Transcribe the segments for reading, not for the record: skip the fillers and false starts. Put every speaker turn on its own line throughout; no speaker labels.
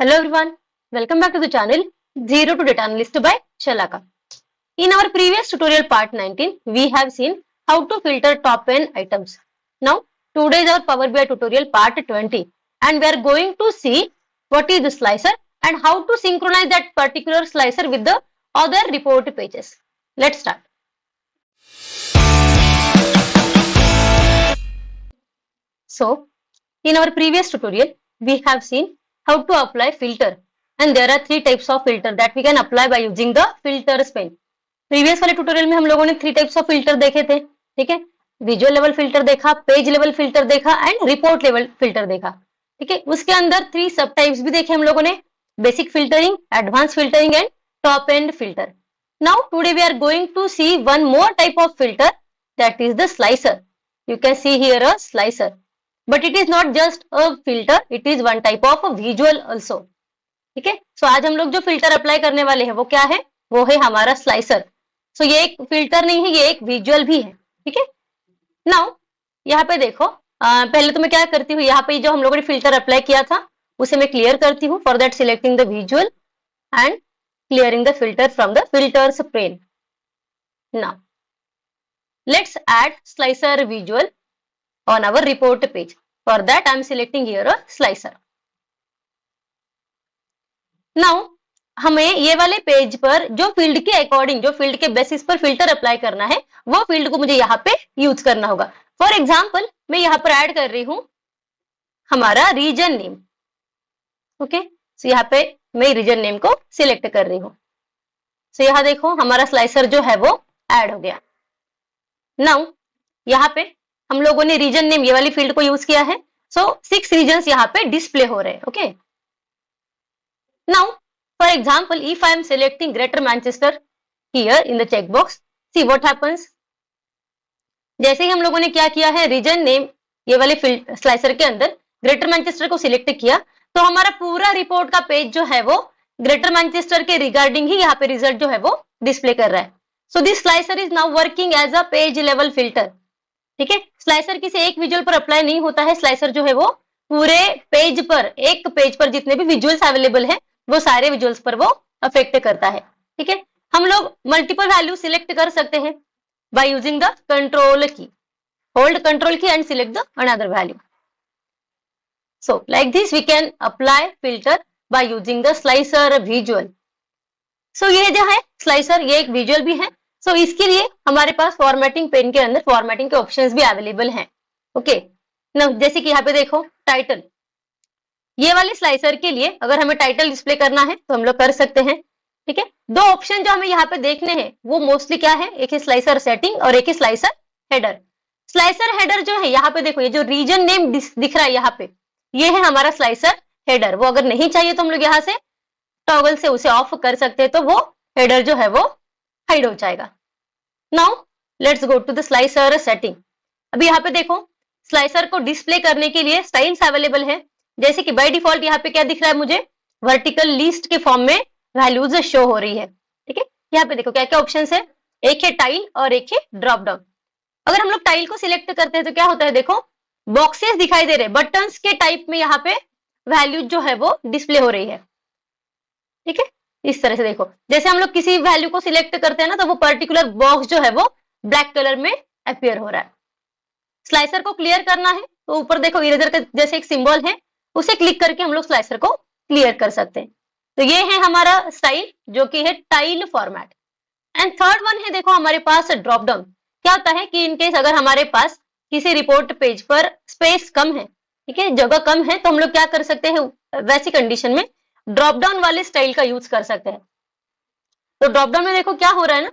Hello everyone, welcome back to the channel Zero to Data Analyst by Shalaka. In our previous tutorial part 19, we have seen how to filter top N items. Now, today is our Power BI tutorial part 20 and we are going to see what is the slicer and how to synchronize that particular slicer with the other report pages. Let's start. So, in our previous tutorial, we have seen how to apply filter and there are three types of filter that we can apply by using the filters pane. Previous वाले tutorial में हम लोगों ने three types of filter देखे थे, ठीक है। Visual level filter देखा, पेज लेवल फिल्टर देखा एंड रिपोर्ट लेवल फिल्टर देखा, ठीक है। उसके अंदर थ्री सब टाइप्स भी देखे हम लोगों ने, basic filtering, advance filtering and top and filter. Now today we are going to see one more type of filter that is the slicer. You can see here a slicer, but it is not just a filter, it is one type of visual also, ठीक है। सो आज हम लोग जो filter apply करने वाले हैं वो क्या है, वो है हमारा स्लाइसर। सो ये एक फिल्टर नहीं है, ये एक विजुअल भी है, ठीक है। नाउ यहाँ पे देखो, पहले तो मैं क्या करती हूँ, यहाँ पे जो हम लोगों ने फिल्टर अप्लाई किया था उसे मैं क्लियर करती हूँ। For that selecting the visual and clearing the filter from the filters pane. Now let's add slicer visual on our report page. For that I am selecting here a slicer. Now हमें ये वाले page पर जो field के according, जो field के basis पर filter apply करना है वो फील्ड को मुझे यहाँ पे यूज करना होगा। फॉर एग्जाम्पल मैं यहाँ पर ऐड कर रही हूं हमारा रीजन नेम, ओके। सो यहाँ पे मैं रीजन नेम को सिलेक्ट कर रही हूँ। सो यहाँ देखो हमारा स्लाइसर जो है वो ऐड हो गया। नाउ यहाँ पे हम लोगों ने रीजन नेम ये वाली फील्ड को यूज किया है। सो 6 रीजन्स यहाँ पे डिस्प्ले हो रहे हैं, okay. Now for example, if I am selecting Greater Manchester here in the checkbox, see what happens. जैसे ही हम लोगों ने क्या किया है, रीजन नेम ये वाले फील्ड स्लाइसर के अंदर ग्रेटर मैनचेस्टर को सिलेक्ट किया तो हमारा पूरा रिपोर्ट का पेज जो है वो ग्रेटर मैनचेस्टर के रिगार्डिंग ही यहाँ पे रिजल्ट जो है वो डिस्प्ले कर रहा है। So this slicer is now working as a page level filter, ठीक है। स्लाइसर किसी एक विजुअल पर अप्लाई नहीं होता है, स्लाइसर जो है वो पूरे पेज पर, एक पेज पर जितने भी विजुअल्स अवेलेबल है वो सारे विजुअल्स पर वो अफेक्ट करता है, ठीक है। हम लोग मल्टीपल वैल्यू सिलेक्ट कर सकते हैं by using the control key, hold control key and select the another value. So like this we can apply filter by using the slicer visual. So ये जो है स्लाइसर ये एक विजुअल भी है। सो इसके लिए हमारे पास फॉर्मेटिंग पेन के अंदर फॉर्मेटिंग के ऑप्शंस भी अवेलेबल हैं, ओके। जैसे कि यहाँ पे देखो टाइटल, ये वाले स्लाइसर के लिए अगर हमें टाइटल डिस्प्ले करना है तो हम लोग कर सकते हैं, ठीक है। दो ऑप्शन जो हमें यहाँ पे देखने हैं वो मोस्टली क्या है, एक है स्लाइसर सेटिंग और एक है स्लाइसर हेडर। स्लाइसर हेडर जो है यहाँ पे देखो, ये जो रीजन नेम दिख रहा है यहाँ पे, ये है हमारा स्लाइसर हेडर। वो अगर नहीं चाहिए तो हम लोग यहाँ से टॉगल से उसे ऑफ कर सकते हैं, तो वो हेडर जो है वो हाइड हो जाएगा। Now let's go to the slicer setting. अभी यहाँ पे देखो स्लाइसर को डिस्प्ले करने के लिए स्टाइल्स अवेलेबल है। जैसे कि बाय डिफॉल्ट यहाँ पे क्या दिख रहा है मुझे, वर्टिकल लिस्ट के फॉर्म में वैल्यूज शो हो रही है, ठीक है। यहाँ पे देखो क्या क्या ऑप्शंस है, एक है टाइल और एक है ड्रॉप डाउन। अगर हम लोग टाइल को सिलेक्ट करते हैं तो क्या होता है, देखो बॉक्सेस दिखाई दे रहे हैं, बटन्स के टाइप में यहाँ पे वैल्यूज जो है वो डिस्प्ले हो रही है, ठीक है। इस तरह से देखो, जैसे हम लोग किसी वैल्यू को सिलेक्ट करते हैं ना तो वो पर्टिकुलर बॉक्स जो है वो ब्लैक कलर में अपीयर हो रहा है। स्लाइसर को क्लियर करना है तो ऊपर देखो इरेजर का जैसे एक सिंबल है, उसे क्लिक करके हम लोग स्लाइसर को क्लियर कर सकते हैं। तो ये है हमारा स्टाइल जो कि है tile format. And third one है देखो हमारे पास ड्रॉप डाउन। क्या होता है कि इनकेस अगर हमारे पास किसी रिपोर्ट पेज पर स्पेस कम है, ठीक है, जगह कम है, तो हम लोग क्या कर सकते हैं, वैसी कंडीशन में ड्रॉप डाउन वाले स्टाइल का यूज कर सकते हैं। तो ड्रॉप डाउन में देखो क्या हो रहा है ना,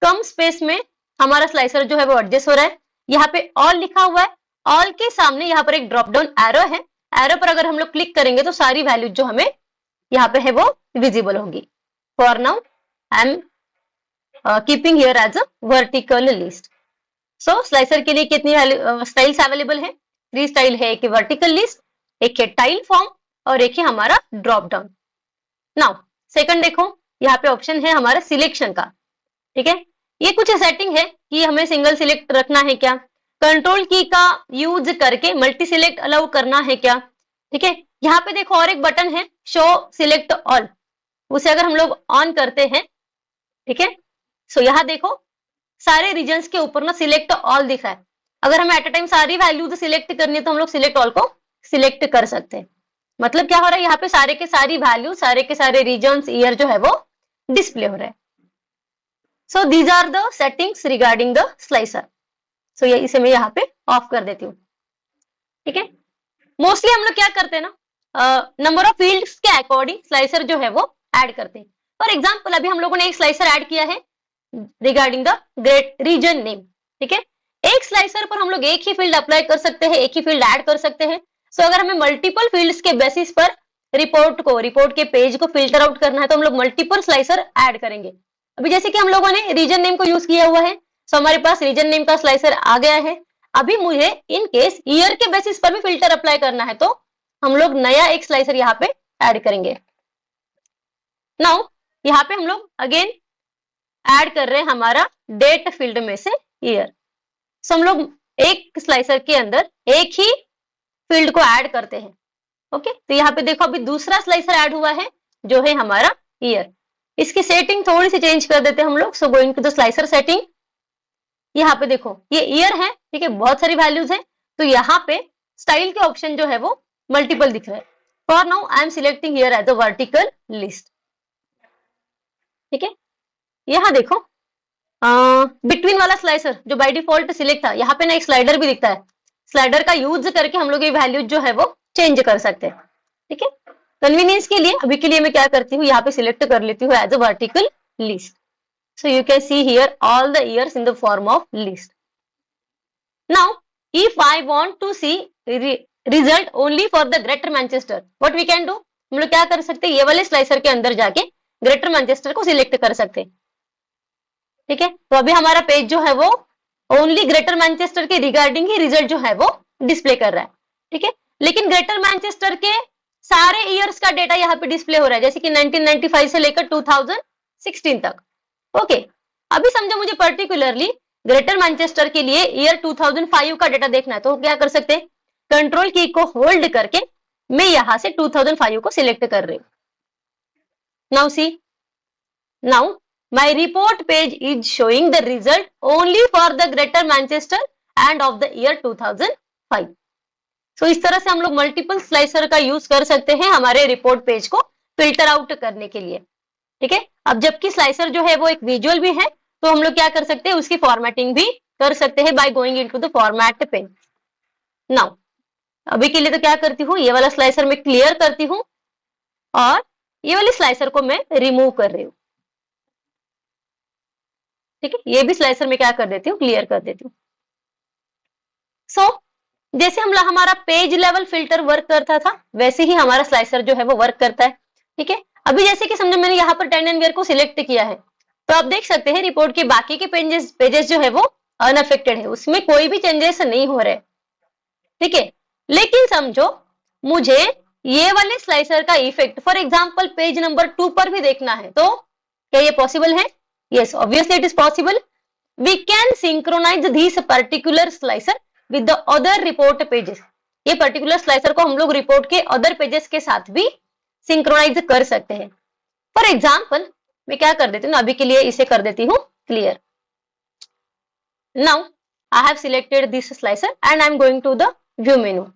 कम स्पेस में हमारा स्लाइसर जो है वो एडजस्ट हो रहा है। यहाँ पे ऑल लिखा हुआ है, ऑल के सामने यहाँ पर एक ड्रॉप डाउन एरो है, एरो पर अगर हम लोग क्लिक करेंगे तो सारी वैल्यूज जो हमें यहाँ पे है वो विजिबल होगी। For now I am keeping here as a vertical list. So slicer के लिए कितनी स्टाइल्स अवेलेबल है, 3 स्टाइल है, एक वर्टिकल लिस्ट, एक है टाइल फॉर्म और एक है हमारा ड्रॉप डाउन। नाउ सेकंड देखो यहाँ पे ऑप्शन है हमारा सिलेक्शन का, ठीक है। ये कुछ सेटिंग है कि हमें सिंगल सिलेक्ट रखना है क्या, कंट्रोल की का यूज करके मल्टी सिलेक्ट अलाउ करना है क्या, ठीक है। यहाँ पे देखो और एक बटन है शो सिलेक्ट ऑल, उसे अगर हम लोग ऑन करते हैं, ठीक है, सो यहाँ देखो सारे रीजन्स के ऊपर ना सिलेक्ट ऑल दिखा है। अगर हमें एट अ टाइम सारी वैल्यूज सिलेक्ट करनी है तो हम लोग सिलेक्ट ऑल को सिलेक्ट कर सकते हैं। मतलब क्या हो रहा है, यहाँ पे सारे के सारी वैल्यू, सारे के सारे रीजन्स, ईयर जो है वो डिस्प्ले हो रहा है। So these are the settings regarding the slicer. So ये इसे मैं यहाँ पे ऑफ कर देती हूँ, ठीक है। मोस्टली हम लोग क्या करते हैं ना, नंबर ऑफ फील्ड्स के अकॉर्डिंग स्लाइसर जो है वो ऐड करते हैं। फॉर एग्जाम्पल अभी हम लोगों ने एक स्लाइसर ऐड किया है regarding the great region name, ठीक है। एक स्लाइसर पर हम लोग एक ही फील्ड अप्लाई कर सकते हैं, एक ही फील्ड ऐड कर सकते हैं। सो अगर हमें मल्टीपल फील्ड्स के बेसिस पर रिपोर्ट के पेज को फिल्टर आउट करना है तो हम लोग मल्टीपल स्लाइसर ऐड करेंगे। अभी जैसे कि हम लोगों ने रीजन नेम को यूज किया हुआ है, सो हमारे पास रीजन नेम का स्लाइसर आ गया है। अभी मुझे इन केस ईयर के बेसिस पर भी फिल्टर अप्लाई करना है तो हम लोग नया एक स्लाइसर यहाँ पे ऐड करेंगे। नाउ यहाँ पे हम लोग अगेन ऐड कर रहे हैं हमारा डेट फील्ड में से ईयर। सो हम लोग एक स्लाइसर के अंदर एक ही फील्ड को ऐड करते हैं, ओके। तो यहाँ पे देखो अभी दूसरा स्लाइसर ऐड हुआ है जो है हमारा ईयर। इसकी सेटिंग थोड़ी सी चेंज कर देते हैं हम लोग। So going to the slicer setting, यहाँ पे देखो ये ईयर है, ठीक है, बहुत सारी वैल्यूज है। तो यहाँ पे स्टाइल के ऑप्शन जो है वो मल्टीपल दिख रहा है। For now I am selecting here as a vertical list, ठीक है। यहाँ देखो बिटवीन वाला स्लाइसर जो बाय डिफॉल्ट सिलेक्ट था, यहाँ पे ना एक स्लाइडर भी दिखता है। स्लाइडर का यूज करके हम लोग ये वैल्यूज जो है वो चेंज कर सकते हैं, ठीक है। कन्वीनियंस के लिए अभी के लिए मैं क्या करती हूँ, यहाँ पे सिलेक्ट कर लेती हूँ as a vertical list. So you can see here all the years in the form of list. Now, if I want to see result only for the Greater Manchester, what we can do? हम लोग क्या कर सकते हैं, ये वाले slicer के अंदर जाके ग्रेटर मैनचेस्टर को सिलेक्ट कर सकते हैं, ठीक है। तो अभी हमारा पेज जो है वो ओनली ग्रेटर मैनचेस्टर के रिगार्डिंग ही रिजल्ट जो है वो डिस्प्ले कर रहा है, ठीक है। लेकिन ग्रेटर मैनचेस्टर के सारे ईयर्स का डेटा यहाँ पे डिस्प्ले हो रहा है, जैसे कि 1995 से लेकर 2016 तक, ओके। अभी समझो मुझे पर्टिकुलरली ग्रेटर मैनचेस्टर के लिए ईयर 2005 का डेटा देखना है तो क्या कर सकते हैं, कंट्रोल की को होल्ड करके मैं यहां से 2005 को सिलेक्ट कर रही हूं। Now see, now my report page is showing the result only for the greater Manchester end of the year 2005। सो इस तरह से हम लोग मल्टीपल स्लाइसर का यूज कर सकते हैं हमारे रिपोर्ट पेज को फिल्टर आउट करने के लिए, ठीक है। अब जबकि स्लाइसर जो है वो एक विजुअल भी है तो हम लोग क्या कर सकते हैं, उसकी फॉर्मेटिंग भी कर सकते हैं by going into the format pane. Now अभी के लिए तो क्या करती हूँ, ये वाला स्लाइसर मैं क्लियर करती हूँ और ये वाली स्लाइसर को मैं रिमूव कर रही हूँ, ठीक है। ये भी स्लाइसर में क्या कर देती हूँ, क्लियर कर देती हूँ। सो जैसे हमारा पेज लेवल फिल्टर वर्क करता था वैसे ही हमारा स्लाइसर जो है वो वर्क करता है, ठीक है। अभी जैसे कि समझो मैंने यहाँ पर टेन एंड वेयर को सिलेक्ट किया है तो आप देख सकते हैं रिपोर्ट के बाकी के पेजेस जो है वो अनअफेक्टेड है, उसमें कोई भी चेंजेस नहीं हो रहे, ठीक है। लेकिन समझो मुझे ये वाले स्लाइसर का effect for example page number 2 पर भी देखना है तो क्या ये पॉसिबल है? Yes, obviously it is possible. We can synchronize this particular slicer with the other report pages. ये पर्टिकुलर स्लाइसर को हम लोग रिपोर्ट के अदर पेजेस के साथ भी सिंक्रोनाइज कर सकते हैं। फॉर एग्जाम्पल मैं क्या कर देती हूँ, अभी के लिए इसे कर देती हूँ clear. Now I have selected this slicer and I am going to the view menu.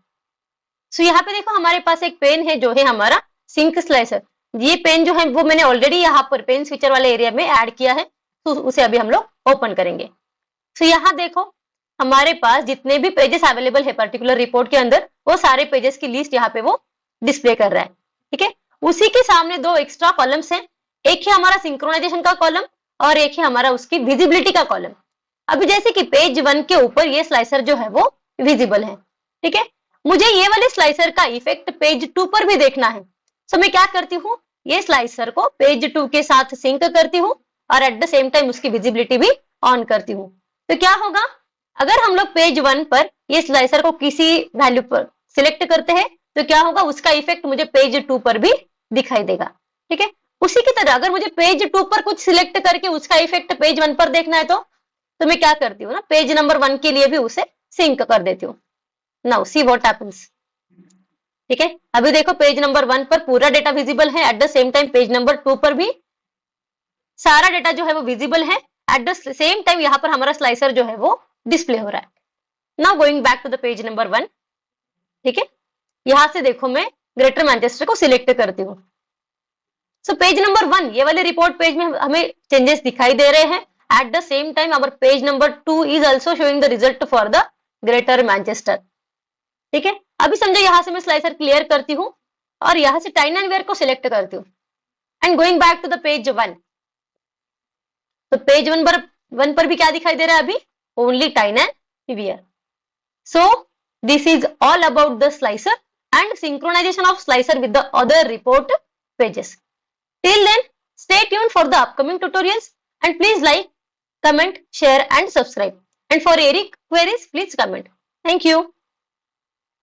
So यहाँ पे देखो हमारे पास एक पेन है जो है हमारा सिंक स्लाइसर। ये पेन जो है वो मैंने ऑलरेडी यहाँ पर पेन स्विचर वाले एरिया में ऐड किया है तो उसे अभी हम लोग ओपन करेंगे। सो यहाँ देखो हमारे पास जितने भी पेजेस अवेलेबल है पर्टिकुलर रिपोर्ट के अंदर वो सारे पेजेस की लिस्ट यहाँ पे वो डिस्प्ले कर रहा है, ठीक है। उसी के सामने दो एक्स्ट्रा कॉलम्स हैं, एक है हमारा सिंक्रोनाइजेशन का कॉलम और एक है हमारा उसकी विजिबिलिटी का कॉलम। अभी जैसे कि पेज 1 के ऊपर ये स्लाइसर जो है वो विजिबल है, ठीक है। मुझे ये वाले स्लाइसर का इफेक्ट पेज 2 पर भी देखना है। सो मैं क्या करती हूँ, ये स्लाइसर को पेज 2 के साथ सिंक करती हूँ और एट द सेम टाइम उसकी विजिबिलिटी भी ऑन करती हूँ। तो क्या होगा, अगर हम लोग पेज 1 पर ये स्लाइसर को किसी वैल्यू पर सिलेक्ट करते हैं तो क्या होगा, उसका इफेक्ट मुझे पेज 2 पर भी दिखाई देगा, ठीक है। उसी की तरह अगर मुझे पेज 2 पर कुछ सिलेक्ट करके उसका इफेक्ट पेज 1 पर देखना है तो मैं क्या करती हूँ ना, पेज नंबर 1 के लिए भी उसे सिंक कर देती हूँ। Now see what happens. ठीक है, अभी देखो पेज नंबर 1 पर पूरा डेटा विजिबल है, at the same time page number 2 पर भी सारा डेटा जो है वो विजिबल है, एट द सेम टाइम यहाँ पर हमारा स्लाइसर जो है वो डिस्प्ले हो रहा है। Now going back to the page number 1, ठीक है, यहां से देखो मैं ग्रेटर मैनचेस्टर को सिलेक्ट करती हूँ। सो पेज नंबर 1 ये वाले रिपोर्ट पेज में हमें चेंजेस दिखाई दे रहे हैं, at the same time our page number 2 is also showing the result for the greater Manchester. ठीक है, अभी समझो यहां से मैं स्लाइसर क्लियर करती हूँ और यहां से टाइन एंड वेयर को सिलेक्ट करती हूँ and going back to the page 1। तो पेज 1 पर भी क्या दिखाई दे रहा है अभी, only Tyne and Wear. So this is all about the slicer and synchronization of slicer with the other report pages. Till then, stay tuned for the upcoming tutorials and please like, comment, share and subscribe. And for any queries, please comment. Thank you.